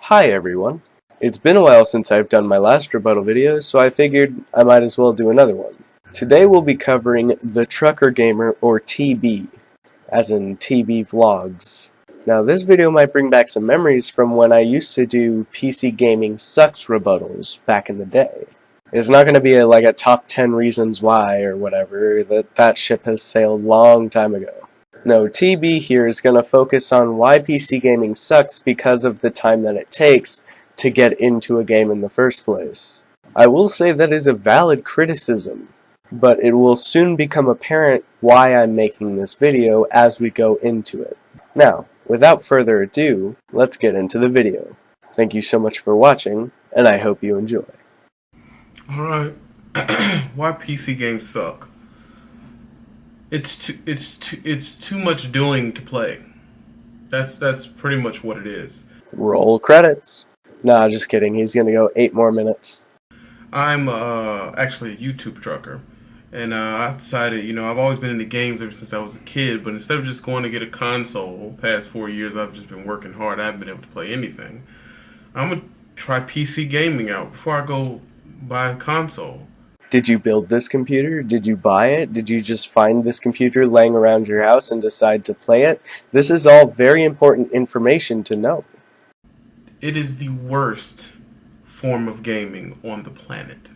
Hi everyone. It's been a while since I've done my last rebuttal video, so I figured I might as well do another one. Today we'll be covering the Trucker Gamer, or TB, as in TB Vlogs. Now this video might bring back some memories from when I used to do PC Gaming Sucks rebuttals back in the day. It's not going to be like a top 10 reasons why or whatever, that ship has sailed long time ago. No, TB here is going to focus on why PC gaming sucks because of the time that it takes to get into a game in the first place. I will say that is a valid criticism, but it will soon become apparent why I'm making this video as we go into it. Now, without further ado, let's get into the video. Thank you so much for watching, and I hope you enjoy. Alright, why PC games suck? It's too much doing to play. That's pretty much what it is. Roll credits. Nah, just kidding. He's gonna go 8 more minutes. I'm actually a YouTube trucker, and I decided, I've always been into games ever since I was a kid. But instead of just going to get a console, past 4 years I've just been working hard. I haven't been able to play anything. I'm gonna try PC gaming out before I go buy a console. Did you build this computer? Did you buy it? Did you just find this computer laying around your house and decide to play it? This is all very important information to know. It is the worst form of gaming on the planet.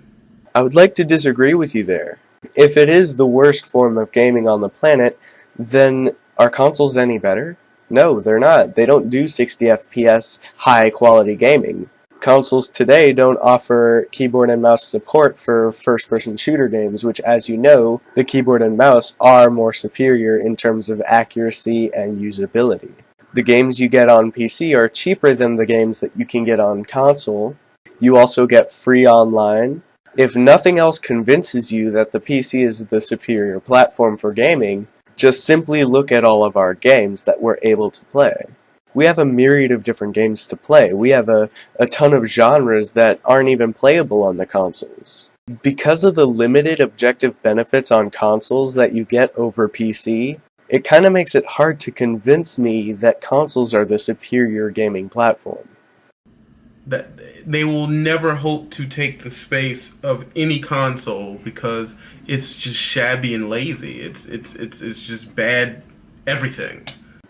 I would like to disagree with you there. If it is the worst form of gaming on the planet, then are consoles any better? No, they're not. They don't do 60 FPS high quality gaming. Consoles today don't offer keyboard and mouse support for first-person shooter games, which, as you know, the keyboard and mouse are more superior in terms of accuracy and usability. The games you get on PC are cheaper than the games that you can get on console. You also get free online. If nothing else convinces you that the PC is the superior platform for gaming, just simply look at all of our games that we're able to play. We have a myriad of different games to play. We have a ton of genres that aren't even playable on the consoles. Because of the limited objective benefits on consoles that you get over PC, it kind of makes it hard to convince me that consoles are the superior gaming platform. That they will never hope to take the space of any console because it's just shabby and lazy. It's just bad everything.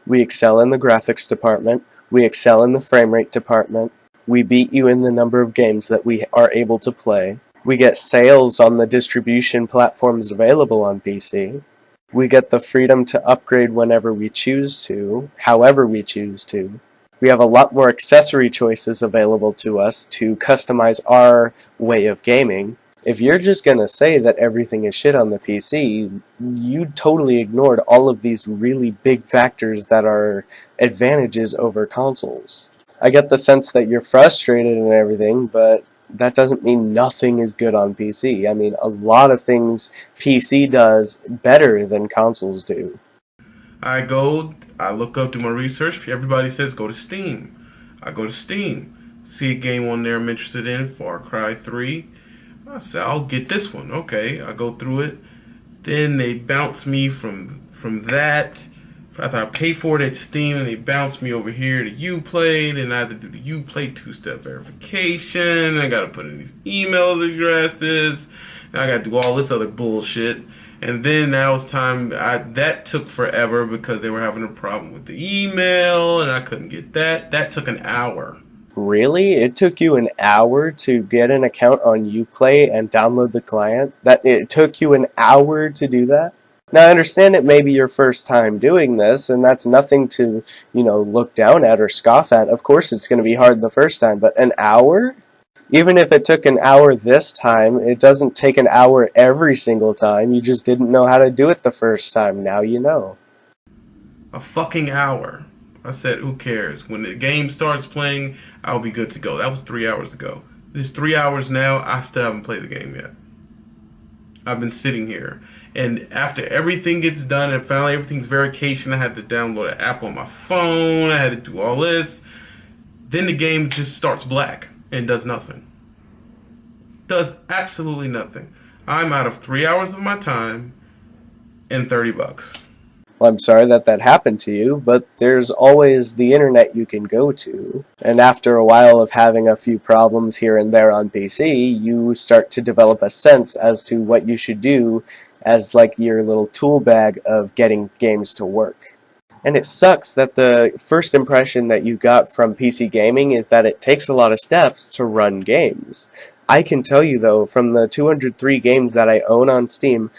We excel in the graphics department, we excel in the frame rate department, we beat you in the number of games that we are able to play, we get sales on the distribution platforms available on PC, we get the freedom to upgrade whenever we choose to, however we choose to. We have a lot more accessory choices available to us to customize our way of gaming. If you're just gonna say that everything is shit on the PC, you totally ignored all of these really big factors that are advantages over consoles. I get the sense that you're frustrated and everything, but that doesn't mean nothing is good on PC. I mean, a lot of things PC does better than consoles do. I look up, do my research. Everybody says go to Steam. I go to Steam, see a game on there I'm interested in, Far Cry 3. I said, I'll get this one. Okay, I go through it. Then they bounce me from that. After I pay for it at Steam, and they bounce me over here to Uplay. And I have to do the Uplay two-step verification. I got to put in these email addresses. And I got to do all this other bullshit. And then now it's time. That took forever because they were having a problem with the email, and I couldn't get that. That took an hour. Really? It took you an hour to get an account on Uplay and download the client? It took you an hour to do that? Now I understand it may be your first time doing this, and that's nothing to, look down at or scoff at. Of course it's going to be hard the first time, but an hour? Even if it took an hour this time, it doesn't take an hour every single time. You just didn't know how to do it the first time. Now you know. A fucking hour. I said, who cares? When the game starts playing, I'll be good to go. That was 3 hours ago. It's 3 hours now. I still haven't played the game yet. I've been sitting here. And after everything gets done and finally everything's verification, I had to download an app on my phone. I had to do all this. Then the game just starts black and does nothing. Does absolutely nothing. I'm out of 3 hours of my time and $30. Well, I'm sorry that that happened to you, but there's always the internet you can go to. And after a while of having a few problems here and there on PC, you start to develop a sense as to what you should do as like your little tool bag of getting games to work. And it sucks that the first impression that you got from PC gaming is that it takes a lot of steps to run games. I can tell you though, from the 203 games that I own on Steam,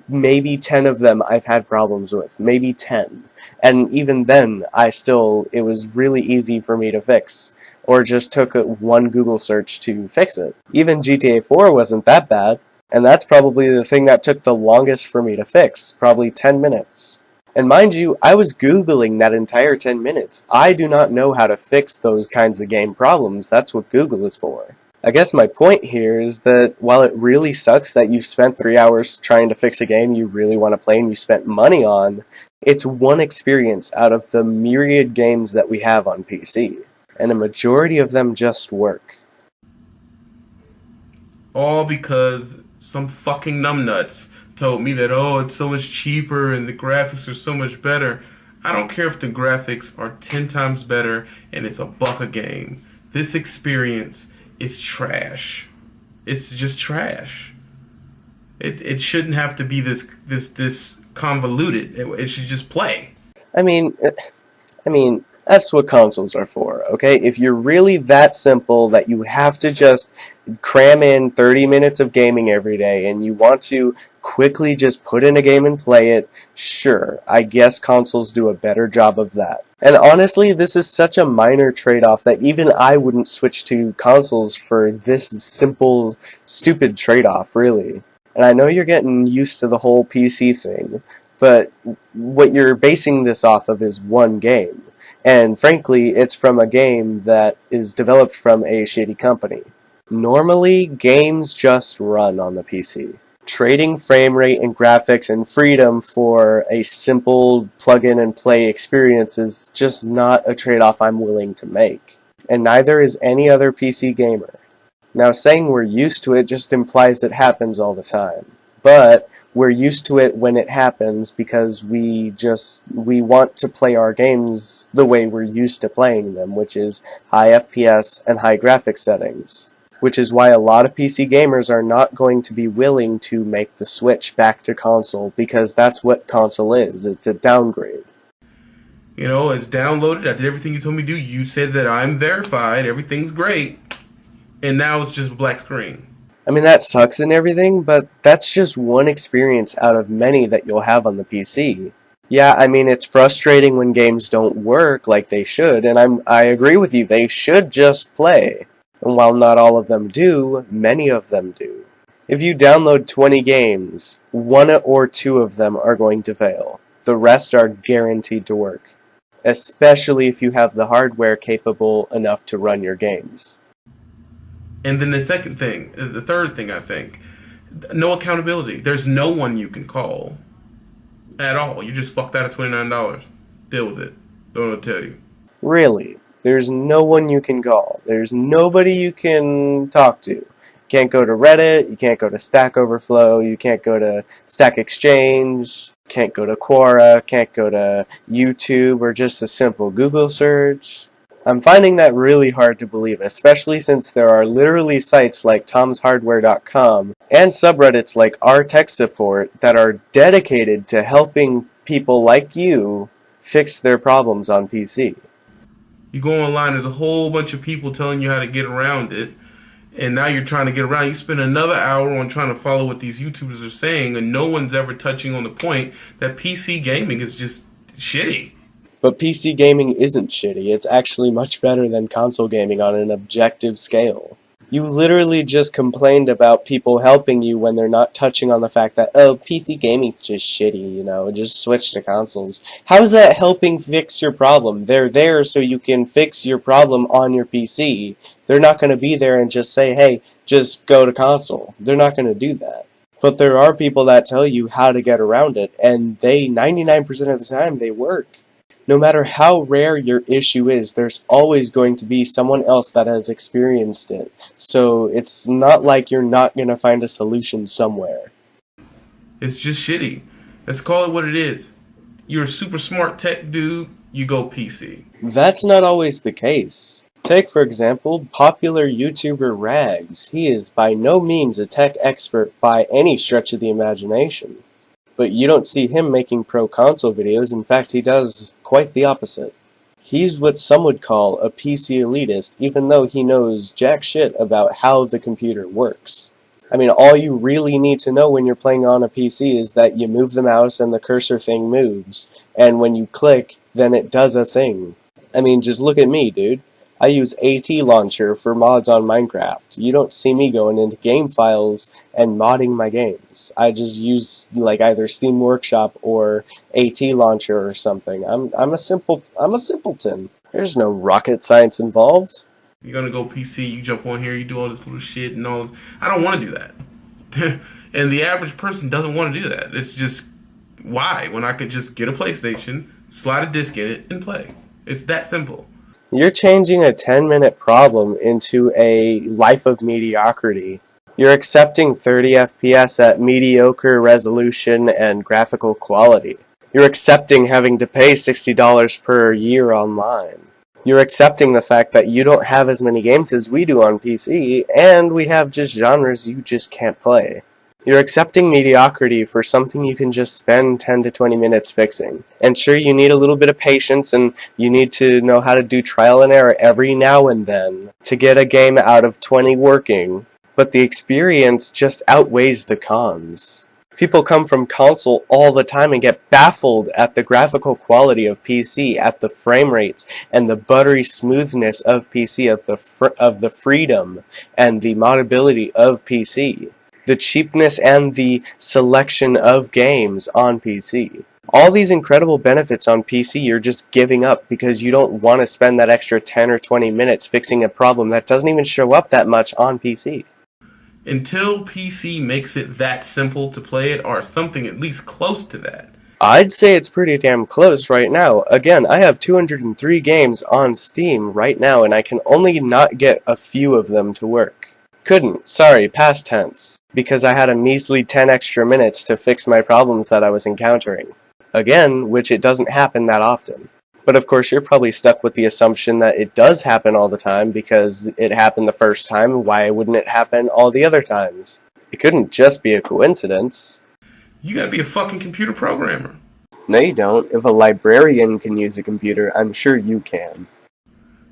maybe 10 of them I've had problems with. Maybe 10. And even then, it was really easy for me to fix. Or just took one Google search to fix it. Even GTA 4 wasn't that bad. And that's probably the thing that took the longest for me to fix. Probably 10 minutes. And mind you, I was Googling that entire 10 minutes. I do not know how to fix those kinds of game problems. That's what Google is for. I guess my point here is that while it really sucks that you've spent 3 hours trying to fix a game you really want to play and you spent money on, it's one experience out of the myriad games that we have on PC. And a majority of them just work. All because some fucking numbnuts told me that, oh, it's so much cheaper and the graphics are so much better. I don't care if the graphics are 10 times better and it's $1 a game. This experience is trash. It's just trash. It shouldn't have to be this convoluted. It should just play. I mean, that's what consoles are for, okay? If you're really that simple that you have to just cram in 30 minutes of gaming every day and you want to quickly just put in a game and play it, sure, I guess consoles do a better job of that. And honestly, this is such a minor trade-off that even I wouldn't switch to consoles for this simple, stupid trade-off, really. And I know you're getting used to the whole PC thing, but what you're basing this off of is one game. And frankly, it's from a game that is developed from a shitty company. Normally, games just run on the PC. Trading frame rate and graphics and freedom for a simple plug-in-and-play experience is just not a trade-off I'm willing to make. And neither is any other PC gamer. Now, saying we're used to it just implies it happens all the time. But we're used to it when it happens because we want to play our games the way we're used to playing them, which is high FPS and high graphics settings. Which is why a lot of PC gamers are not going to be willing to make the switch back to console, because that's what console is. It's a downgrade. You know, it's downloaded. I did everything you told me to do. You said that I'm verified. Everything's great. And now it's just black screen. I mean, that sucks and everything, but that's just one experience out of many that you'll have on the PC. Yeah, I mean, it's frustrating when games don't work like they should, and I agree with you, they should just play. And while not all of them do, many of them do. If you download 20 games, 1 or 2 of them are going to fail. The rest are guaranteed to work. Especially if you have the hardware capable enough to run your games. And then the third thing I think, no accountability. There's no one you can call at all. You just fucked out of $29. Deal with it. Don't know what to tell you. Really? There's no one you can call. There's nobody you can talk to. You can't go to Reddit, you can't go to Stack Overflow, you can't go to Stack Exchange, can't go to Quora, can't go to YouTube, or just a simple Google search. I'm finding that really hard to believe, especially since there are literally sites like tomshardware.com and subreddits like our tech support that are dedicated to helping people like you fix their problems on PC. You go online, there's a whole bunch of people telling you how to get around it, and now you're trying to get around. You spend another hour on trying to follow what these YouTubers are saying, and no one's ever touching on the point that PC gaming is just shitty. But PC gaming isn't shitty. It's actually much better than console gaming on an objective scale. You literally just complained about people helping you when they're not touching on the fact that, oh, PC gaming's just shitty, just switch to consoles. How's that helping fix your problem? They're there so you can fix your problem on your PC. They're not going to be there and just say, hey, just go to console. They're not going to do that. But there are people that tell you how to get around it, and 99% of the time, they work. No matter how rare your issue is, there's always going to be someone else that has experienced it. So it's not like you're not going to find a solution somewhere. It's just shitty. Let's call it what it is. You're a super smart tech dude, you go PC. That's not always the case. Take, for example, popular YouTuber Rags. He is by no means a tech expert by any stretch of the imagination. But you don't see him making pro console videos. In fact, he does quite the opposite. He's what some would call a PC elitist, even though he knows jack shit about how the computer works. I mean, all you really need to know when you're playing on a PC is that you move the mouse and the cursor thing moves, and when you click, then it does a thing. I mean, just look at me, dude. I use AT Launcher for mods on Minecraft. You don't see me going into game files and modding my games. I just use like either Steam Workshop or AT Launcher or something. I'm a simpleton. There's no rocket science involved. You're gonna go PC, you jump on here, you do all this little shit and all. I don't want to do that. And the average person doesn't want to do that. It's just, why? When I could just get a PlayStation, slide a disc in it, and play. It's that simple. You're changing a 10-minute problem into a life of mediocrity. You're accepting 30 FPS at mediocre resolution and graphical quality. You're accepting having to pay $60 per year online. You're accepting the fact that you don't have as many games as we do on PC, and we have just genres you just can't play. You're accepting mediocrity for something you can just spend 10 to 20 minutes fixing. And sure, you need a little bit of patience, and you need to know how to do trial and error every now and then to get a game out of 20 working, but the experience just outweighs the cons. People come from console all the time and get baffled at the graphical quality of PC, at the frame rates, and the buttery smoothness of PC, of the freedom and the modability of PC. The cheapness and the selection of games on PC. All these incredible benefits on PC you're just giving up because you don't want to spend that extra 10 or 20 minutes fixing a problem that doesn't even show up that much on PC. Until PC makes it that simple to play it, or something at least close to that. I'd say it's pretty damn close right now. Again, I have 203 games on Steam right now, and I can only not get a few of them to work. Couldn't, sorry, past tense, because I had a measly 10 extra minutes to fix my problems that I was encountering. Again, which it doesn't happen that often. But of course you're probably stuck with the assumption that it does happen all the time because it happened the first time, why wouldn't it happen all the other times? It couldn't just be a coincidence. You gotta be a fucking computer programmer. No you don't. If a librarian can use a computer, I'm sure you can.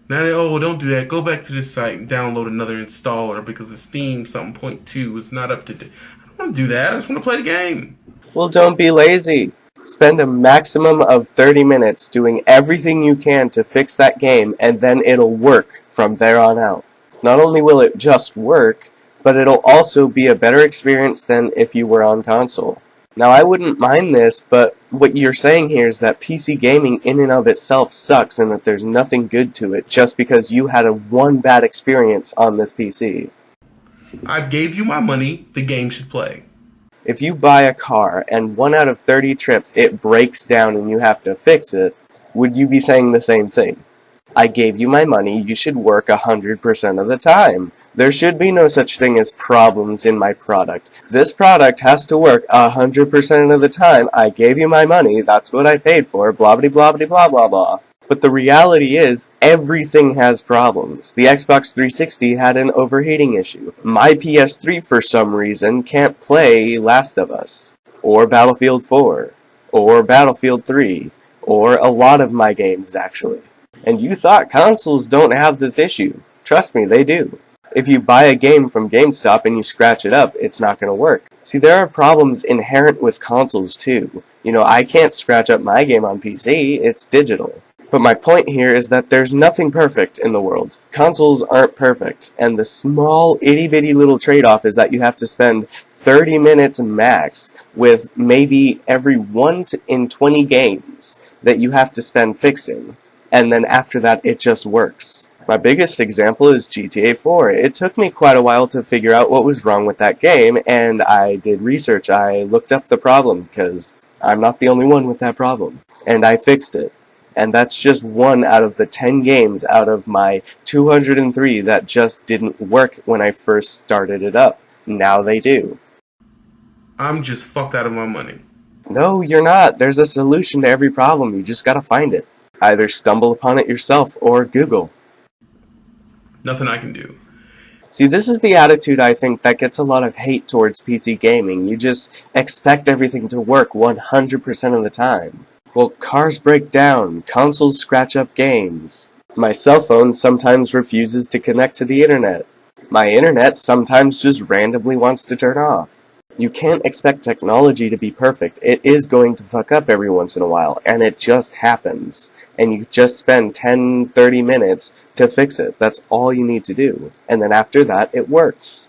Now they, oh, don't do that. Go back to this site and download another installer because the Steam something point 2 is not up to date. I don't want to do that. I just want to play the game. Well, don't be lazy. Spend a maximum of 30 minutes doing everything you can to fix that game, and then it'll work from there on out. Not only will it just work, but it'll also be a better experience than if you were on console. Now, I wouldn't mind this, but what you're saying here is that PC gaming in and of itself sucks and that there's nothing good to it just because you had one bad experience on this PC. I gave you my money, the game should play. If you buy a car and 1 out of 30 trips it breaks down and you have to fix it, would you be saying the same thing? I gave you my money, you should work 100% of the time. There should be no such thing as problems in my product. This product has to work 100% of the time. I gave you my money, that's what I paid for, blah blah blah blah blah blah blah. But the reality is, everything has problems. The Xbox 360 had an overheating issue. My PS3 for some reason can't play Last of Us, or Battlefield 4, or Battlefield 3, or a lot of my games actually. And you thought consoles don't have this issue. Trust me, they do. If you buy a game from GameStop and you scratch it up, it's not going to work. See, there are problems inherent with consoles too. You know, I can't scratch up my game on PC, it's digital. But my point here is that there's nothing perfect in the world. Consoles aren't perfect, and the small itty-bitty little trade-off is that you have to spend 30 minutes max with maybe every 1 in 20 games that you have to spend fixing. And then after that, it just works. My biggest example is GTA 4. It took me quite a while to figure out what was wrong with that game, and I did research. I looked up the problem, because I'm not the only one with that problem. And I fixed it. And that's just 1 out of the 10 games out of my 203 that just didn't work when I first started it up. Now they do. I'm just fucked out of my money. No, you're not. There's a solution to every problem. You just gotta find it. Either stumble upon it yourself or Google. Nothing I can do. See, this is the attitude I think that gets a lot of hate towards PC gaming. You just expect everything to work 100% of the time. Well, cars break down, consoles scratch up games. My cell phone sometimes refuses to connect to the internet. My internet sometimes just randomly wants to turn off. You can't expect technology to be perfect. It is going to fuck up every once in a while, and it just happens. And you just spend 10, 30 minutes to fix it. That's all you need to do. And then after that, it works.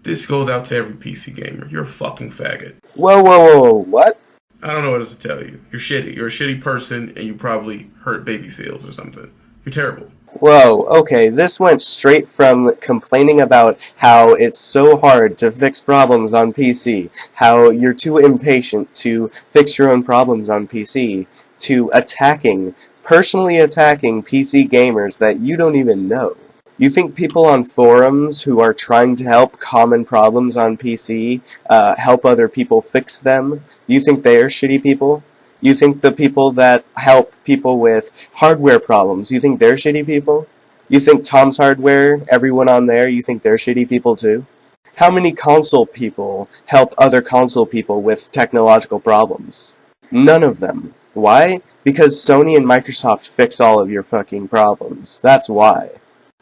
This goes out to every PC gamer. You're a fucking faggot. Whoa, whoa, whoa, whoa, what? I don't know what else to tell you. You're shitty. You're a shitty person, and you probably hurt baby seals or something. You're terrible. Whoa, okay, this went straight from complaining about how it's so hard to fix problems on PC, how you're too impatient to fix your own problems on PC, to personally attacking PC gamers that you don't even know. You think people on forums who are trying to help common problems on PC help other people fix them? You think they are shitty people? You think the people that help people with hardware problems, you think they're shitty people? You think Tom's Hardware, everyone on there, you think they're shitty people too? How many console people help other console people with technological problems? None of them. Why? Because Sony and Microsoft fix all of your fucking problems. That's why.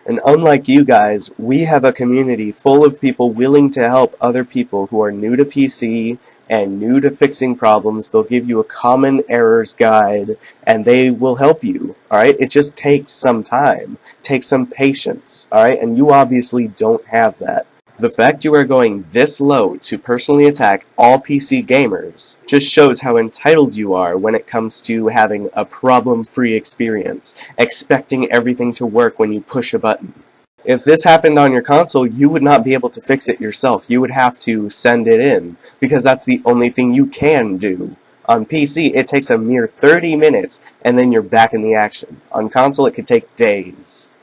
And unlike you guys, we have a community full of people willing to help other people who are new to PC and new to fixing problems. They'll give you a common errors guide, and they will help you, alright? It just takes some time, takes some patience, alright? And you obviously don't have that. The fact you are going this low to personally attack all PC gamers just shows how entitled you are when it comes to having a problem-free experience, expecting everything to work when you push a button. If this happened on your console, you would not be able to fix it yourself. You would have to send it in, because that's the only thing you can do. On PC, it takes a mere 30 minutes, and then you're back in the action. On console, it could take days.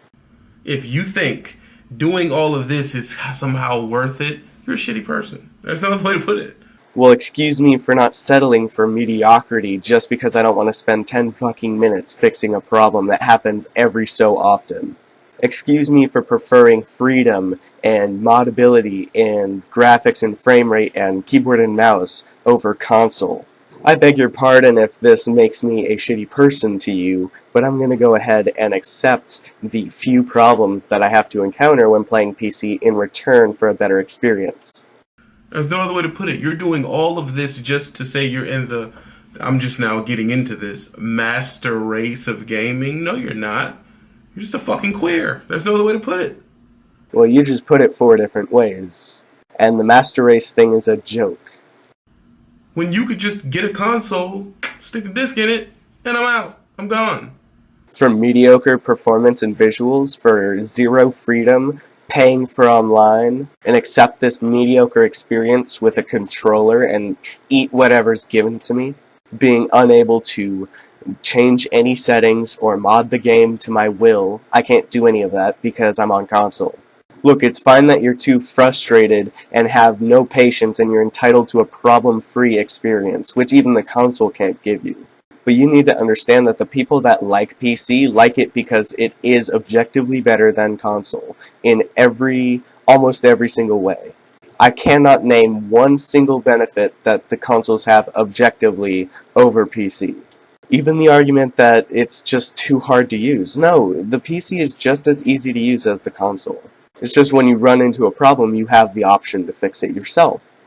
If you think doing all of this is somehow worth it, you're a shitty person. There's no other way to put it. Well, excuse me for not settling for mediocrity just because I don't want to spend 10 fucking minutes fixing a problem that happens every so often. Excuse me for preferring freedom and modability and graphics and frame rate and keyboard and mouse over console. I beg your pardon if this makes me a shitty person to you, but I'm gonna go ahead and accept the few problems that I have to encounter when playing PC in return for a better experience. There's no other way to put it. You're doing all of this just to say you're in the, I'm just now getting into this, master race of gaming. No, you're not. You're just a fucking queer. There's no other way to put it. Well, you just put it 4 different ways. And the master race thing is a joke. When you could just get a console, stick a disc in it, and I'm out. I'm gone. For mediocre performance and visuals, for zero freedom, paying for online, and accept this mediocre experience with a controller and eat whatever's given to me, being unable to change any settings or mod the game to my will. I can't do any of that because I'm on console. Look, it's fine that you're too frustrated and have no patience and you're entitled to a problem-free experience, which even the console can't give you. But you need to understand that the people that like PC like it because it is objectively better than console in almost every single way. I cannot name one single benefit that the consoles have objectively over PC. Even the argument that it's just too hard to use. No, the PC is just as easy to use as the console. It's just when you run into a problem, you have the option to fix it yourself.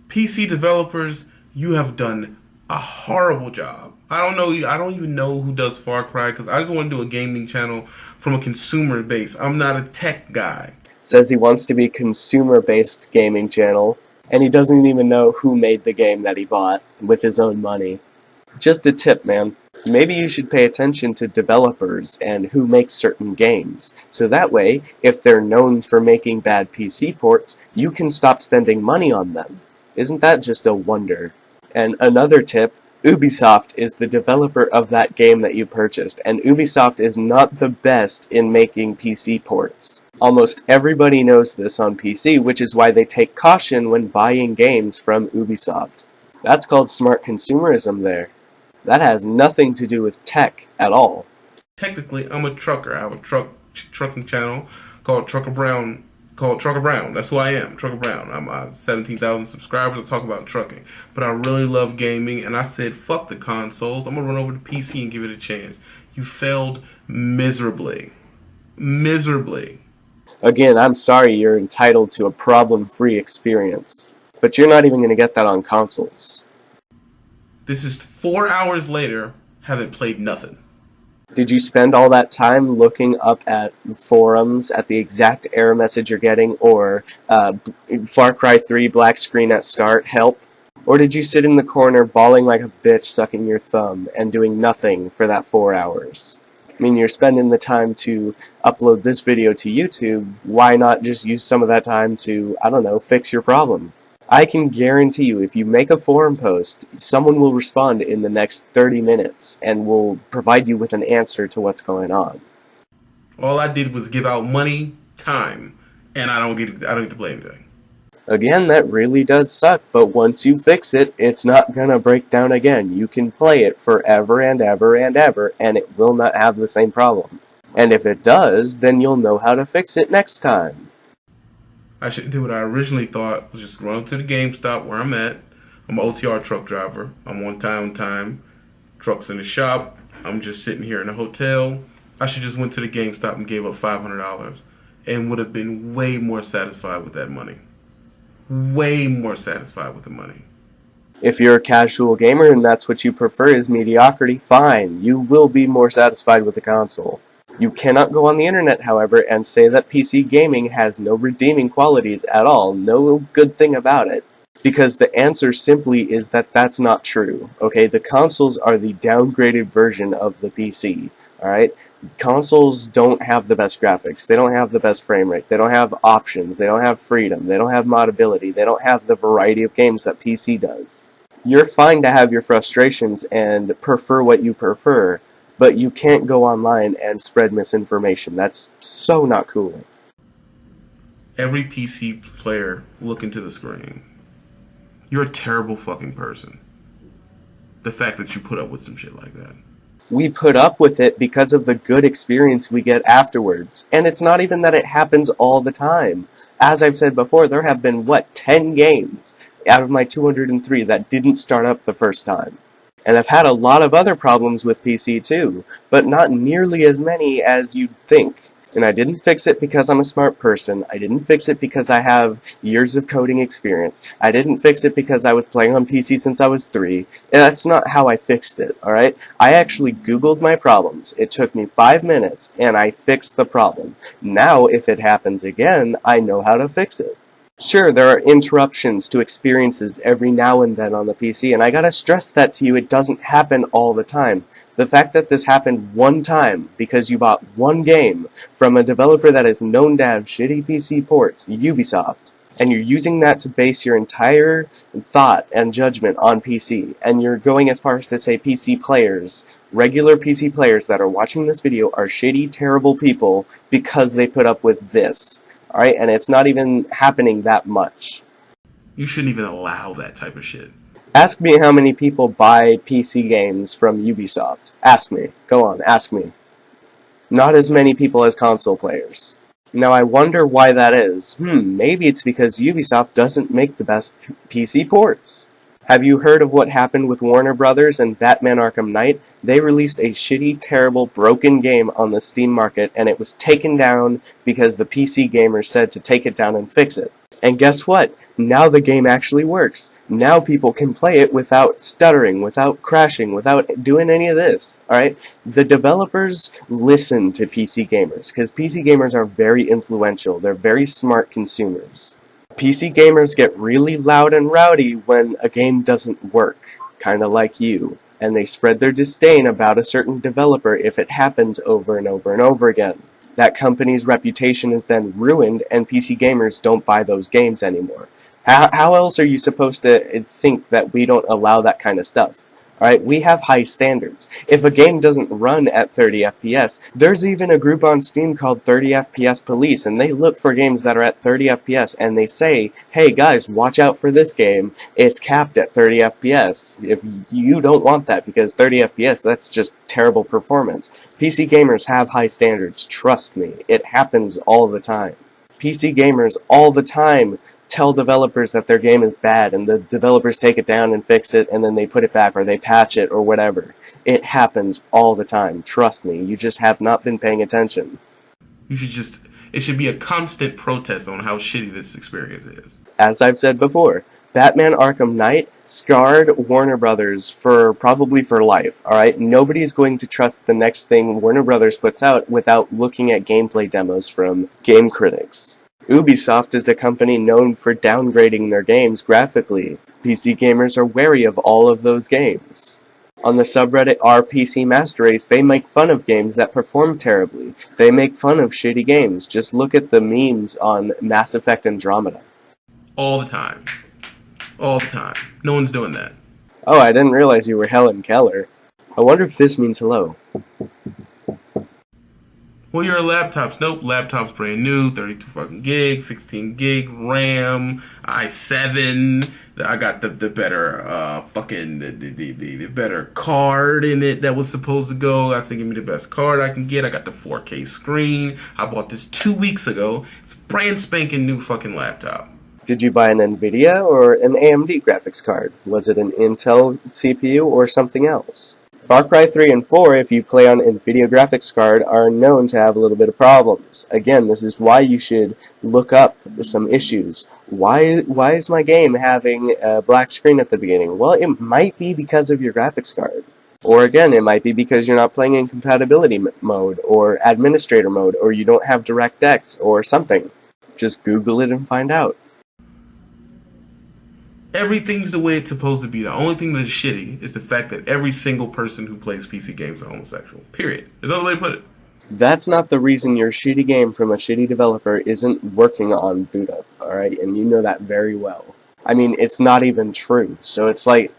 PC developers, you have done a horrible job. I don't even know who does Far Cry because I just want to do a gaming channel from a consumer base. I'm not a tech guy. Says he wants to be a consumer-based gaming channel, and he doesn't even know who made the game that he bought with his own money. Just a tip, man. Maybe you should pay attention to developers and who makes certain games. So that way, if they're known for making bad PC ports, you can stop spending money on them. Isn't that just a wonder? And another tip, Ubisoft is the developer of that game that you purchased, and Ubisoft is not the best in making PC ports. Almost everybody knows this on PC, which is why they take caution when buying games from Ubisoft. That's called smart consumerism there. That has nothing to do with tech at all. Technically, I'm a trucker. I have a trucking channel called Trucker Brown. Called Trucker Brown. That's who I am, Trucker Brown. I'm 17,000 subscribers. I talk about trucking, but I really love gaming, and I said, "Fuck the consoles. I'm gonna run over to PC and give it a chance." You failed miserably, miserably. Again, I'm sorry you're entitled to a problem-free experience, but you're not even going to get that on consoles. This is 4 hours later. Haven't played nothing. Did you spend all that time looking up at forums at the exact error message you're getting, or Far Cry 3 black screen at start, help? Or did you sit in the corner bawling like a bitch sucking your thumb and doing nothing for that 4 hours? I mean, you're spending the time to upload this video to YouTube, why not just use some of that time to, I don't know, fix your problem? I can guarantee you, if you make a forum post, someone will respond in the next 30 minutes and will provide you with an answer to what's going on. All I did was give out money, time, and I don't get to play anything. Again, that really does suck, but once you fix it, it's not gonna break down again. You can play it forever and ever and ever, and it will not have the same problem. And if it does, then you'll know how to fix it next time. I should do what I originally thought, was just run to the GameStop where I'm at. I'm an OTR truck driver. I'm on time. Truck's in the shop. I'm just sitting here in a hotel. I should just went to the GameStop and gave up $500 and would have been way more satisfied with that money. Way more satisfied with the money. If you're a casual gamer and that's what you prefer is mediocrity, fine. You will be more satisfied with the console. You cannot go on the internet, however, and say that PC gaming has no redeeming qualities at all, no good thing about it. Because the answer simply is that that's not true. Okay, the consoles are the downgraded version of the PC. Alright? Consoles don't have the best graphics, they don't have the best frame rate, they don't have options, they don't have freedom, they don't have modability, they don't have the variety of games that PC does. You're fine to have your frustrations and prefer what you prefer, but you can't go online and spread misinformation. That's so not cool. Every PC player look into the screen. You're a terrible fucking person. The fact that you put up with some shit like that. We put up with it because of the good experience we get afterwards. And it's not even that it happens all the time. As I've said before, there have been, 10 games out of my 203 that didn't start up the first time. And I've had a lot of other problems with PC too, but not nearly as many as you'd think. And I didn't fix it because I'm a smart person. I didn't fix it because I have years of coding experience. I didn't fix it because I was playing on PC since I was 3. And that's not how I fixed it, alright? I actually Googled my problems. It took me 5 minutes, and I fixed the problem. Now, if it happens again, I know how to fix it. Sure, there are interruptions to experiences every now and then on the PC, and I gotta stress that to you, it doesn't happen all the time. The fact that this happened one time because you bought one game from a developer that is known to have shitty PC ports, Ubisoft, and you're using that to base your entire thought and judgment on PC, and you're going as far as to say PC players, regular PC players that are watching this video are shitty, terrible people because they put up with this. Alright, and it's not even happening that much. You shouldn't even allow that type of shit. Ask me how many people buy PC games from Ubisoft. Ask me. Go on, ask me. Not as many people as console players. Now I wonder why that is. Maybe it's because Ubisoft doesn't make the best PC ports. Have you heard of what happened with Warner Brothers and Batman Arkham Knight? They released a shitty, terrible, broken game on the Steam market, and it was taken down because the PC gamers said to take it down and fix it. And guess what? Now the game actually works. Now people can play it without stuttering, without crashing, without doing any of this. Alright? The developers listen to PC gamers, because PC gamers are very influential. They're very smart consumers. PC gamers get really loud and rowdy when a game doesn't work, kinda like you, and they spread their disdain about a certain developer if it happens over and over and over again. That company's reputation is then ruined, and PC gamers don't buy those games anymore. How else are you supposed to think that we don't allow that kind of stuff? Alright, we have high standards. If a game doesn't run at 30 FPS, there's even a group on Steam called 30 FPS Police, and they look for games that are at 30 FPS, and they say, hey guys, watch out for this game, it's capped at 30 FPS. If you don't want that, because 30 FPS, that's just terrible performance. PC gamers have high standards, trust me. It happens all the time. PC gamers all the time tell developers that their game is bad, and the developers take it down and fix it, and then they put it back, or they patch it, or whatever. It happens all the time, trust me. You just have not been paying attention. It should be a constant protest on how shitty this experience is. As I've said before, Batman Arkham Knight scarred Warner Brothers probably for life, alright? Nobody's going to trust the next thing Warner Brothers puts out without looking at gameplay demos from game critics. Ubisoft is a company known for downgrading their games graphically. PC gamers are wary of all of those games. On the subreddit RPC Master Race, they make fun of games that perform terribly. They make fun of shitty games. Just look at the memes on Mass Effect Andromeda. All the time. All the time. No one's doing that. Oh, I didn't realize you were Helen Keller. I wonder if this means hello. Well, your laptops. Nope, laptop's brand new, 32 fucking gig, 16 gig RAM, i7. I got the better the better card in it that was supposed to go. I said, give me the best card I can get. I got the 4K screen. I bought this 2 weeks ago. It's a brand spanking new fucking laptop. Did you buy an NVIDIA or an AMD graphics card? Was it an Intel CPU or something else? Far Cry 3 and 4, if you play on NVIDIA graphics card, are known to have a little bit of problems. Again, this is why you should look up some issues. Why is my game having a black screen at the beginning? Well, it might be because of your graphics card. Or again, it might be because you're not playing in compatibility mode, or administrator mode, or you don't have DirectX, or something. Just Google it and find out. Everything's the way it's supposed to be. The only thing that is shitty is the fact that every single person who plays PC games is homosexual. Period. There's no other way to put it. That's not the reason your shitty game from a shitty developer isn't working on boot up, alright? And you know that very well. I mean, it's not even true. So it's like,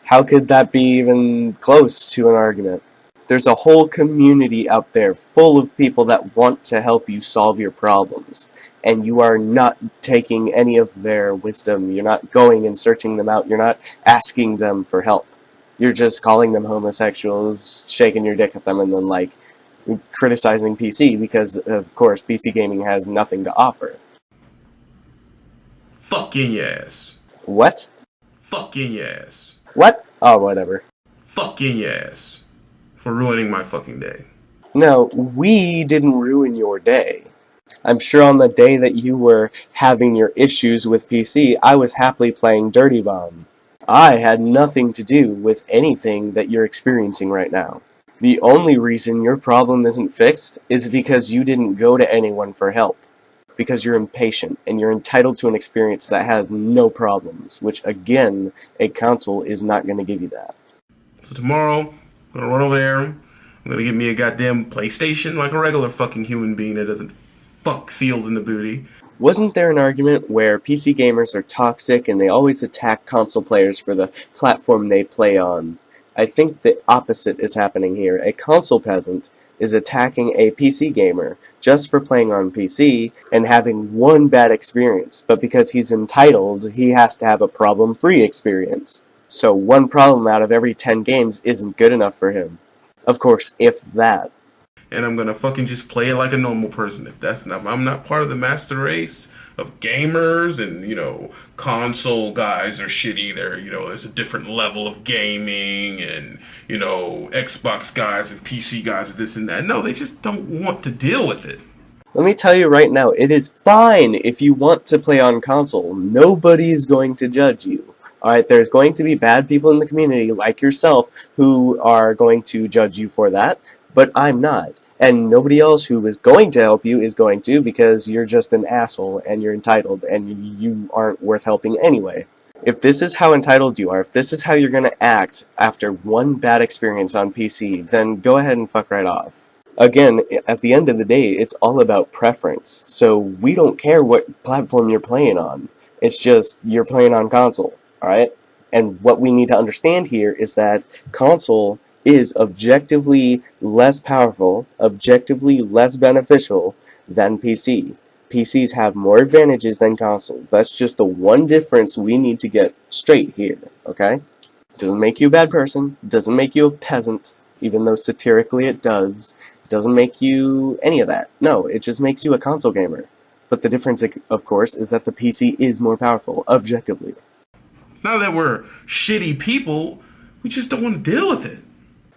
how could that be even close to an argument? There's a whole community out there full of people that want to help you solve your problems. And you are not taking any of their wisdom. You're not going and searching them out. You're not asking them for help. You're just calling them homosexuals, shaking your dick at them, and then, like, criticizing PC because, of course, PC gaming has nothing to offer. Fucking yes. What? Fucking yes. What? Oh, whatever. Fucking yes. For ruining my fucking day. No, we didn't ruin your day. I'm sure on the day that you were having your issues with PC, I was happily playing Dirty Bomb. I had nothing to do with anything that you're experiencing right now. The only reason your problem isn't fixed is because you didn't go to anyone for help. Because you're impatient, and you're entitled to an experience that has no problems, which, again, a console is not going to give you that. So tomorrow, I'm gonna run over there, I'm gonna get me a goddamn PlayStation like a regular fucking human being that doesn't fuck seals in the booty. Wasn't there an argument where PC gamers are toxic and they always attack console players for the platform they play on? I think the opposite is happening here. A console peasant is attacking a PC gamer just for playing on PC and having one bad experience, but because he's entitled, he has to have a problem-free experience. So one problem out of every 10 games isn't good enough for him. Of course, if that. And I'm gonna fucking just play it like a normal person. If I'm not part of the master race of gamers and, console guys are shitty. There's a different level of gaming and, Xbox guys and PC guys and this and that. No, they just don't want to deal with it. Let me tell you right now, it is fine if you want to play on console. Nobody's going to judge you. Alright, there's going to be bad people in the community like yourself who are going to judge you for that, but I'm not. And nobody else who is going to help you is going to, because you're just an asshole and you're entitled and you aren't worth helping anyway. If this is how entitled you are, if this is how you're going to act after one bad experience on PC, then go ahead and fuck right off. Again, at the end of the day, it's all about preference. So we don't care what platform you're playing on. It's just you're playing on console, alright? And what we need to understand here is that console is objectively less powerful, objectively less beneficial than PC. PCs have more advantages than consoles. That's just the one difference we need to get straight here, okay? Doesn't make you a bad person, doesn't make you a peasant, even though satirically it does. It doesn't make you any of that. No, it just makes you a console gamer. But the difference, of course, is that the PC is more powerful, objectively. It's not that we're shitty people, we just don't want to deal with it.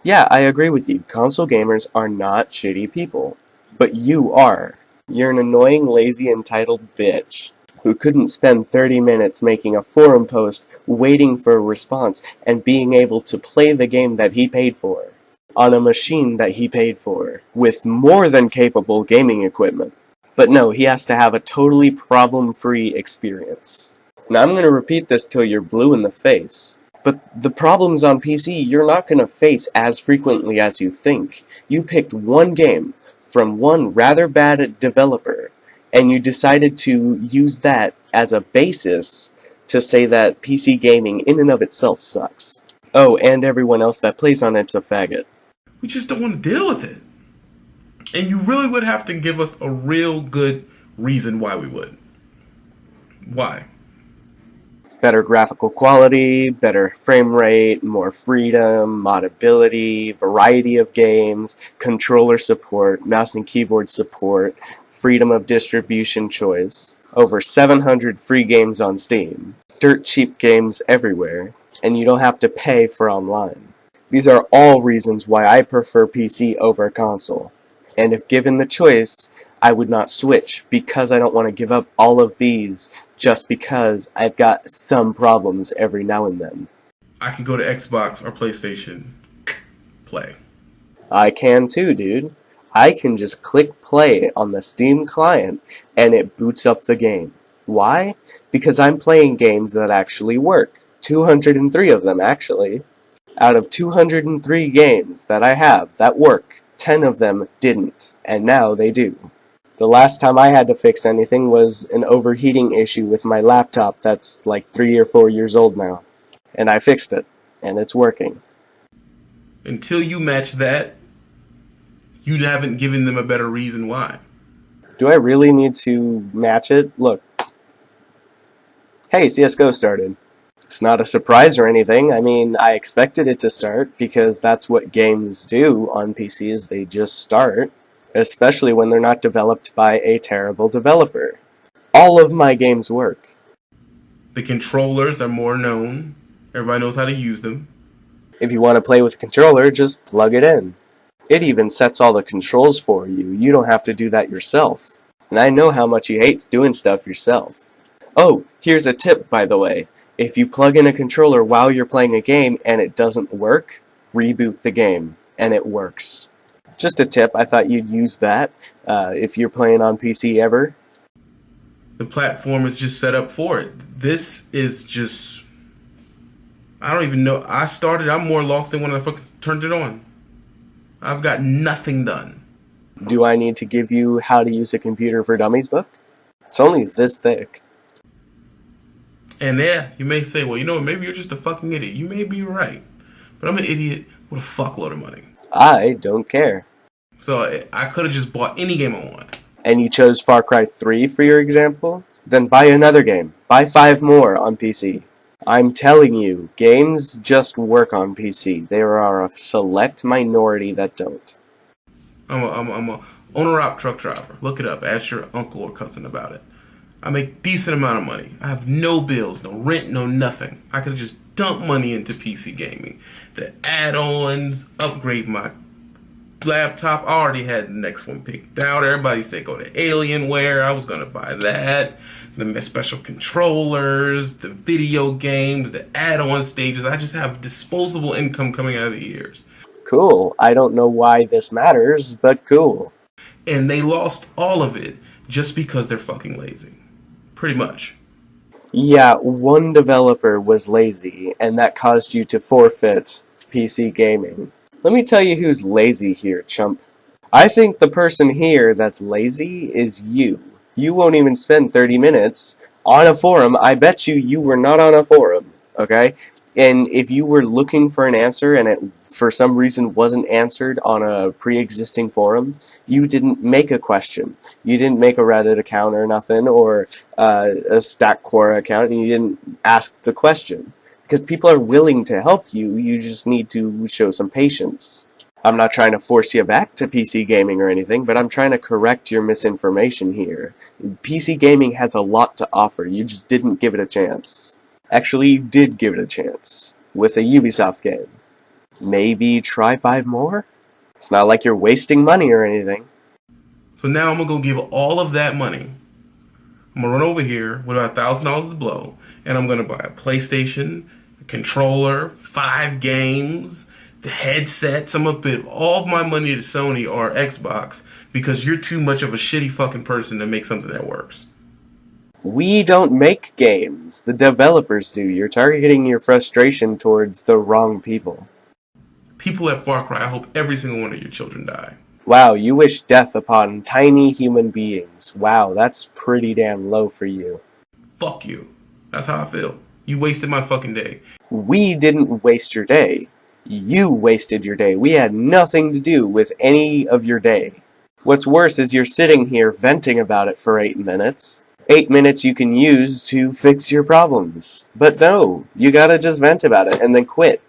Yeah, I agree with you. Console gamers are not shitty people. But you are. You're an annoying, lazy, entitled bitch who couldn't spend 30 minutes making a forum post, waiting for a response, and being able to play the game that he paid for, on a machine that he paid for, with more than capable gaming equipment. But no, he has to have a totally problem-free experience. Now I'm going to repeat this till you're blue in the face. But the problems on PC you're not going to face as frequently as you think. You picked one game from one rather bad developer, and you decided to use that as a basis to say that PC gaming in and of itself sucks. Oh, and everyone else that plays on it's a faggot. We just don't want to deal with it. And you really would have to give us a real good reason why we would. Why? Better graphical quality, better frame rate, more freedom, modability, variety of games, controller support, mouse and keyboard support, freedom of distribution choice, over 700 free games on Steam, dirt cheap games everywhere, and you don't have to pay for online. These are all reasons why I prefer PC over console. And if given the choice, I would not switch, because I don't want to give up all of these just because I've got some problems every now and then. I can go to Xbox or PlayStation, play. I can too, dude. I can just click play on the Steam client and it boots up the game. Why? Because I'm playing games that actually work. 203 of them, actually. Out of 203 games that I have that work, 10 of them didn't, and now they do. The last time I had to fix anything was an overheating issue with my laptop that's like 3 or 4 years old now. And I fixed it, and it's working. Until you match that, you haven't given them a better reason why. Do I really need to match it? Look. Hey, CSGO started. It's not a surprise or anything. I mean, I expected it to start because that's what games do on PCs. They just start. Especially when they're not developed by a terrible developer. All of my games work. The controllers are more known. Everybody knows how to use them. If you want to play with a controller, just plug it in. It even sets all the controls for you. You don't have to do that yourself. And I know how much you hate doing stuff yourself. Oh, here's a tip, by the way. If you plug in a controller while you're playing a game and it doesn't work, reboot the game, and it works. Just a tip, I thought you'd use that if you're playing on PC ever. The platform is just set up for it. This is just... I don't even know. I'm more lost than when I fucking turned it on. I've got nothing done. Do I need to give you How to Use a Computer for Dummies book? It's only this thick. And yeah, you may say, well, you know what, maybe you're just a fucking idiot. You may be right. But I'm an idiot with a fuckload of money. I don't care. So I could have just bought any game I want. And you chose Far Cry 3 for your example? Then buy another game. Buy 5 more on PC. I'm telling you, games just work on PC. There are a select minority that don't. I'm a owner-op truck driver. Look it up. Ask your uncle or cousin about it. I make decent amount of money. I have no bills, no rent, no nothing. I could have just dumped money into PC gaming. The add-ons, upgrade my laptop. I already had the next one picked out. Everybody said go to Alienware. I was going to buy that. The special controllers, the video games, the add-on stages. I just have disposable income coming out of the ears. Cool. I don't know why this matters, but cool. And they lost all of it just because they're fucking lazy. Pretty much. Yeah, one developer was lazy, and that caused you to forfeit PC gaming. Let me tell you who's lazy here, chump. I think the person here that's lazy is you. You won't even spend 30 minutes on a forum. I bet you were not on a forum, okay? And if you were looking for an answer and it for some reason wasn't answered on a pre-existing forum, you didn't make a question. You didn't make a Reddit account or nothing, or a Stack Quora account, and you didn't ask the question. Because people are willing to help you, you just need to show some patience. I'm not trying to force you back to PC gaming or anything, but I'm trying to correct your misinformation here. PC gaming has a lot to offer, you just didn't give it a chance. Actually, you did give it a chance, with a Ubisoft game. Maybe try 5 more? It's not like you're wasting money or anything. So now I'm gonna go give all of that money. I'm gonna run over here with about $1,000 to blow, and I'm gonna buy a PlayStation, a controller, 5 games, the headsets. I'm gonna put all of my money to Sony or Xbox because you're too much of a shitty fucking person to make something that works. We don't make games. The developers do. You're targeting your frustration towards the wrong people. People at Far Cry, I hope every single one of your children die. Wow, you wish death upon tiny human beings. Wow, that's pretty damn low for you. Fuck you. That's how I feel. You wasted my fucking day. We didn't waste your day. You wasted your day. We had nothing to do with any of your day. What's worse is you're sitting here venting about it for 8 minutes. 8 minutes you can use to fix your problems. But no, you gotta just vent about it and then quit.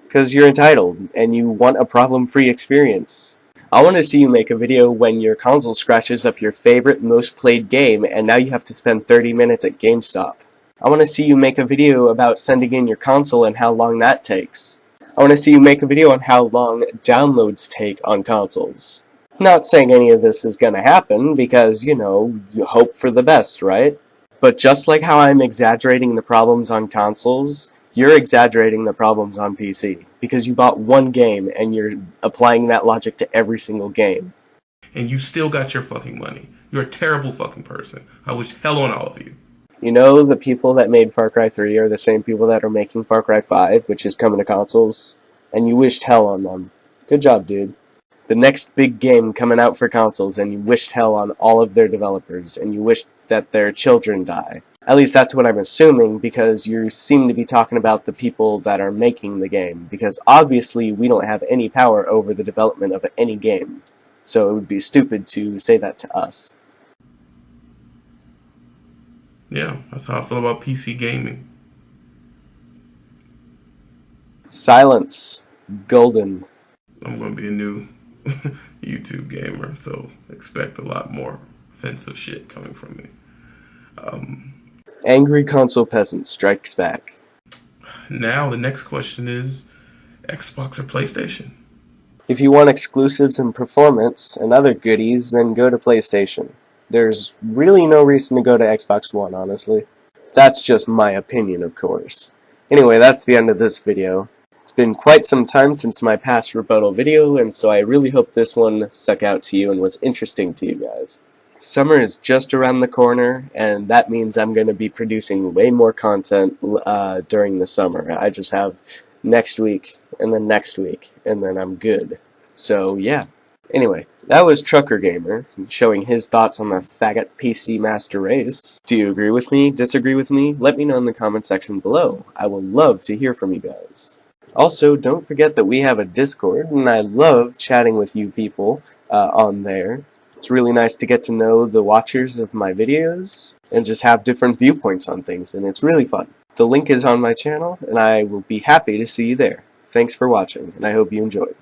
Because you're entitled, and you want a problem-free experience. I want to see you make a video when your console scratches up your favorite, most played game, and now you have to spend 30 minutes at GameStop. I want to see you make a video about sending in your console and how long that takes. I want to see you make a video on how long downloads take on consoles. Not saying any of this is gonna happen, because, you know, you hope for the best, right? But just like how I'm exaggerating the problems on consoles, you're exaggerating the problems on PC. Because you bought one game, and you're applying that logic to every single game. And you still got your fucking money. You're a terrible fucking person. I wish hell on all of you. You know, the people that made Far Cry 3 are the same people that are making Far Cry 5, which is coming to consoles. And you wished hell on them. Good job, dude. The next big game coming out for consoles, and you wished hell on all of their developers, and you wished that their children die. At least that's what I'm assuming, because you seem to be talking about the people that are making the game, because obviously we don't have any power over the development of any game. So it would be stupid to say that to us. Yeah, that's how I feel about PC gaming. Silence. Golden. I'm going to be a new YouTube gamer, so expect a lot more offensive shit coming from me. Angry console peasant strikes back. Now the next question is Xbox or PlayStation? If you want exclusives and performance and other goodies, then go to PlayStation. There's really no reason to go to Xbox One, honestly. That's just my opinion, of course. Anyway, that's the end of this video. It's been quite some time since my past rebuttal video, and so I really hope this one stuck out to you and was interesting to you guys. Summer is just around the corner, and that means I'm going to be producing way more content during the summer. I just have next week, and then next week, and then I'm good. So, yeah. Anyway, that was Trucker Gamer, showing his thoughts on the Faggot PC Master Race. Do you agree with me? Disagree with me? Let me know in the comment section below. I would love to hear from you guys. Also, don't forget that we have a Discord, and I love chatting with you people on there. It's really nice to get to know the watchers of my videos, and just have different viewpoints on things, and it's really fun. The link is on my channel, and I will be happy to see you there. Thanks for watching, and I hope you enjoyed.